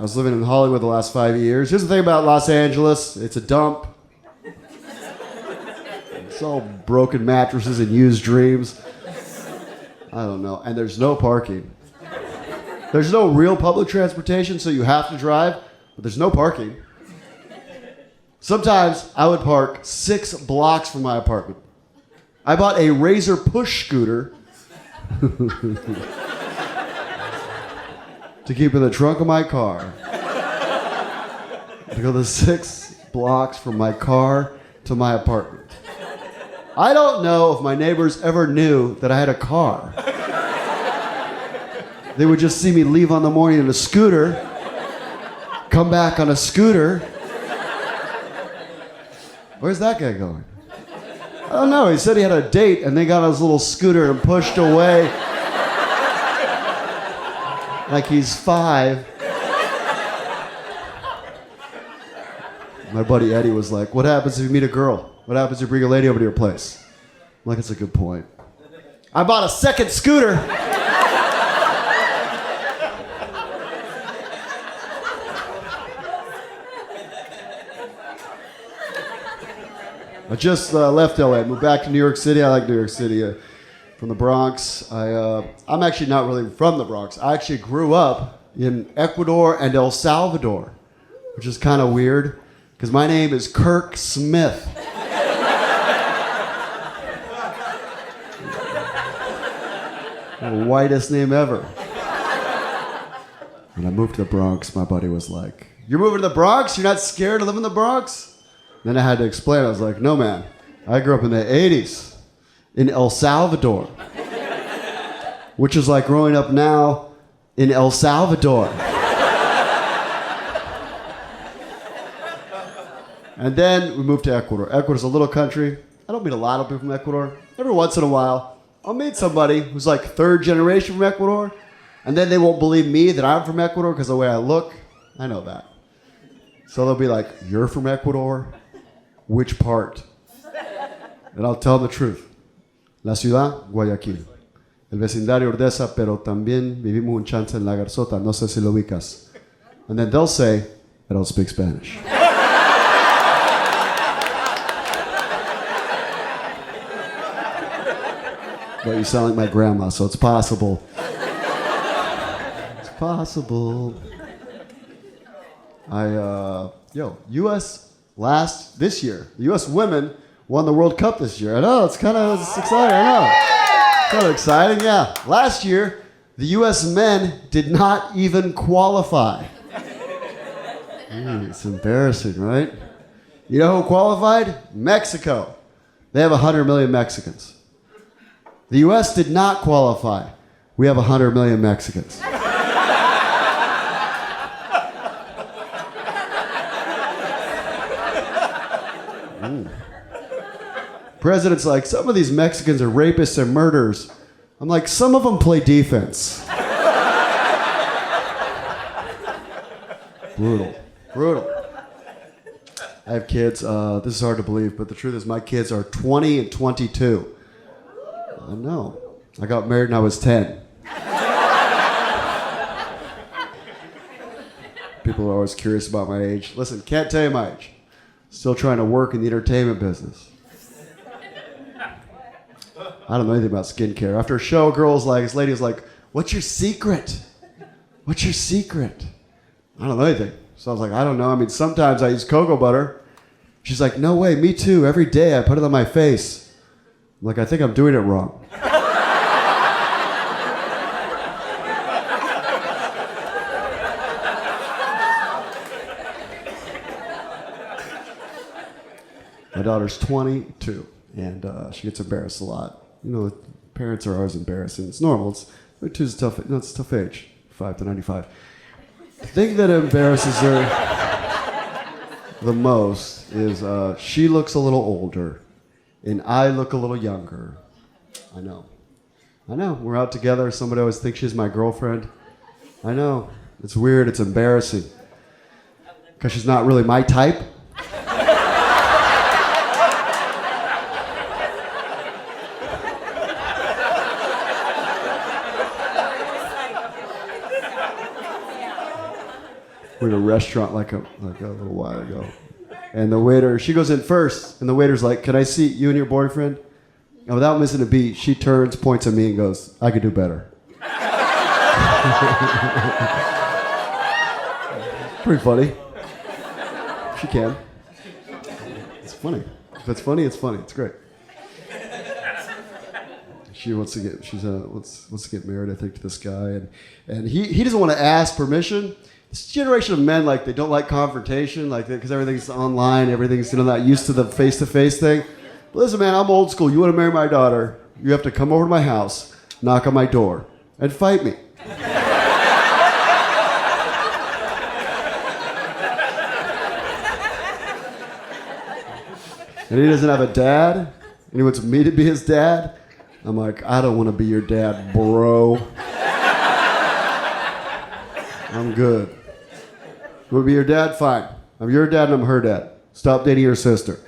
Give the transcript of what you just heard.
was living in Hollywood the last 5 years. Here's the thing about Los Angeles. It's a dump. It's all broken mattresses and used dreams. I don't know. And there's no parking. There's no real public transportation, so you have to drive, but there's no parking. Sometimes I would park 6 blocks from my apartment. I bought a Razor push scooter to keep in the trunk of my car. To go the 6 blocks from my car to my apartment. I don't know if my neighbors ever knew that I had a car. They would just see me leave on the morning in a scooter, come back on a scooter. Where's that guy going? I don't know. He said he had a date and they got on his little scooter and pushed away like he's 5. My buddy Eddie was like, what happens if you meet a girl? What happens if you bring a lady over to your place? I'm like, that's a good point. I bought a second scooter. I just left LA, moved back to New York City. I like New York City. From the Bronx. I'm actually not really from the Bronx. I actually grew up in Ecuador and El Salvador, which is kind of weird, because my name is Kirk Smith. The whitest name ever. When I moved to the Bronx, my buddy was like, you're moving to the Bronx? You're not scared to live in the Bronx? Then I had to explain. I was like, no, man. I grew up in the 80s in El Salvador, which is like growing up now in El Salvador. And then we moved to Ecuador. Ecuador's a little country. I don't meet a lot of people from Ecuador. Every once in a while, I'll meet somebody who's like 3rd generation from Ecuador, and then they won't believe me that I'm from Ecuador because of the way I look. I know that. So they'll be like, you're from Ecuador? Which part? And I'll tell them the truth. La ciudad, Guayaquil. El vecindario Ordesa, pero también vivimos un chance en La Garzota. No sé si lo ubicas. And then they'll say, I don't speak Spanish. But you sound like my grandma, so it's possible. It's possible. U.S. this year, the U.S. women won the World Cup this year. I know, it's exciting, I know. Kind of exciting, yeah. Last year, the U.S. men did not even qualify. It's embarrassing, right? You know who qualified? Mexico. They have 100 million Mexicans. The U.S. did not qualify. We have 100 million Mexicans. President's like, some of these Mexicans are rapists and murderers. I'm like, some of them play defense. Brutal. I have kids. This is hard to believe, but the truth is my kids are 20 and 22. I know. I got married when I was 10. People are always curious about my age. Listen, can't tell you my age. Still trying to work in the entertainment business. I don't know anything about skincare. After a show, this lady was like, what's your secret? What's your secret? I don't know anything. So I was like, I don't know. I mean, sometimes I use cocoa butter. She's like, no way, me too. Every day I put it on my face. I'm like, I think I'm doing it wrong. My daughter's 22, and she gets embarrassed a lot. You know, parents are always embarrassing. It's normal. 22 is tough. No, it's a tough age, 5 to 95. The thing that embarrasses her the most is she looks a little older, and I look a little younger. I know. We're out together. Somebody always thinks she's my girlfriend. I know. It's weird. It's embarrassing. Because she's not really my type. We're in a restaurant like a little while ago. And the waiter, she goes in first, and the waiter's like, "Can I seat you and your boyfriend?" And without missing a beat, she turns, points at me, and goes, "I could do better." Pretty funny. She can. It's funny. If it's funny, it's funny. It's great. She wants to get married, I think, to this guy, and he doesn't want to ask permission. This generation of men, like, they don't like confrontation, like, because everything's online, everything's not used to the face-to-face thing. But listen, man, I'm old school. You want to marry my daughter, you have to come over to my house, knock on my door, and fight me. And he doesn't have a dad, and he wants me to be his dad. I'm like, I don't want to be your dad, bro. I'm good. You want to be your dad? Fine. I'm your dad and I'm her dad. Stop dating your sister.